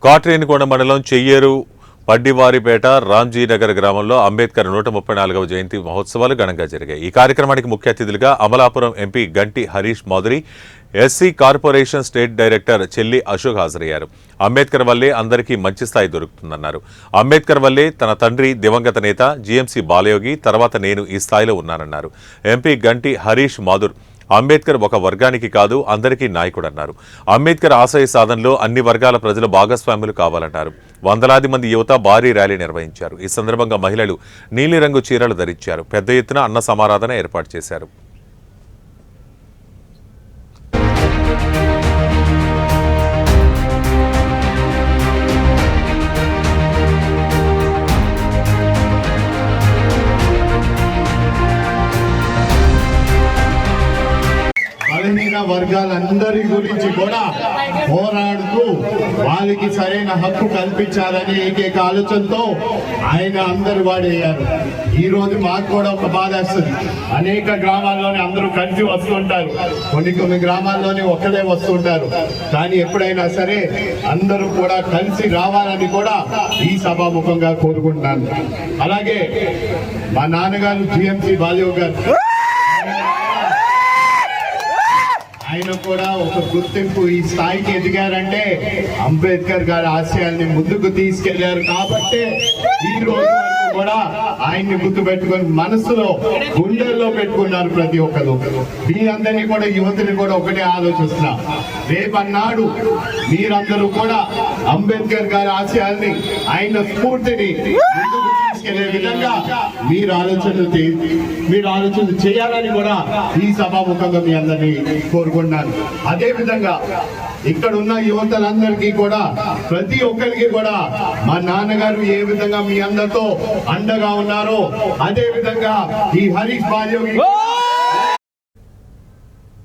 కాట్రేనికోట మండలం చెయ్యేరు పడ్డివారిపేట రాంజీనగర్ గ్రామంలో అంబేద్కర్ 134వ జయంతి మహోత్సవాలు ఘనంగా జరిగాయి. ఈ కార్యక్రమానికి ముఖ్య అతిథులుగా అమలాపురం ఎంపీ గంటి Harish Madhuri, SC corporation state director చెల్లి అశోక్ హాజరయ్యారు. అంబేద్కర్ వల్లే అందరికీ మంచి స్థాయి దొరుకుతుందన్నారు. అంబేద్కర్ వల్లే తన తండ్రి దివంగత నేత జీఎంసీ బాలయోగి, తర్వాత నేను ఈ స్థాయిలో ఉన్నానన్నారు. ఎంపీ గంటి హరీష్ మాధుర్ అంబేద్కర్ ఒక వర్గానికి కాదు అందరికీ నాయకుడన్నారు. అంబేద్కర్ ఆశయ సాధనలో అన్ని వర్గాల ప్రజలు భాగస్వాములు కావాలన్నారు. వందలాది మంది యువత భారీ ర్యాలీ నిర్వహించారు. ఈ సందర్భంగా మహిళలు నీలిరంగు చీరలు ధరించారు. పెద్ద ఎత్తున అన్న సమారాధన ఏర్పాటు చేశారు. బలహీన వర్గాలందరి గురించి కూడా పోరాడుతూ వాళ్ళకి సరైన హక్కు కల్పించాలని ఏకైక ఆలోచనతో ఆయన అందరు వాడయ్యారు. ఈ రోజు మాకు కూడా ఒక బాధ వస్తుంది. అనేక గ్రామాల్లోనే అందరూ కలిసి వస్తుంటారు, కొన్ని గ్రామాల్లోనే ఒక్కడే వస్తుంటారు. కానీ ఎప్పుడైనా సరే అందరూ కూడా కలిసి రావాలని కూడా ఈ సభాముఖంగా కోరుకుంటున్నాను. అలాగే మా నాన్నగారు జీఎంసీ బాలయోగి గారు, ఆయన కూడా ఒక గుర్తింపు ఈ స్థాయికి ఎదిగారంటే అంబేద్కర్ గారి ఆశయాల్ని ముందుకు తీసుకెళ్లారు. కాబట్టి ఈ రోజు కూడా ఆయన్ని గుర్తు పెట్టుకొని మనసులో గుండెల్లో పెట్టుకున్నారు ప్రతి ఒక్కరు. మీ అందరినీ కూడా యువతిని కూడా ఒకటే ఆలోచిస్తున్నా, రేపన్నాడు మీరందరూ కూడా అంబేద్కర్ గారి ఆశయాల్ని, ఆయన స్ఫూర్తిని ముందుకు తీసుకెళ్లే విధంగా మీరు ఆలోచనలు చేయాలని కూడా ఈ సభాముఖంగా మీ అందరినీ కోరుకుంటున్నాను. అదే విధంగా ఇక్కడ ఉన్న యువతలందరికీ కూడా ప్రతి ఒక్కరికి కూడా మా నాన్నగారు ఏ విధంగా మీ అందరితో అండగా ఉన్నారో అదే విధంగా ఈ హరీష్ బాలయోగి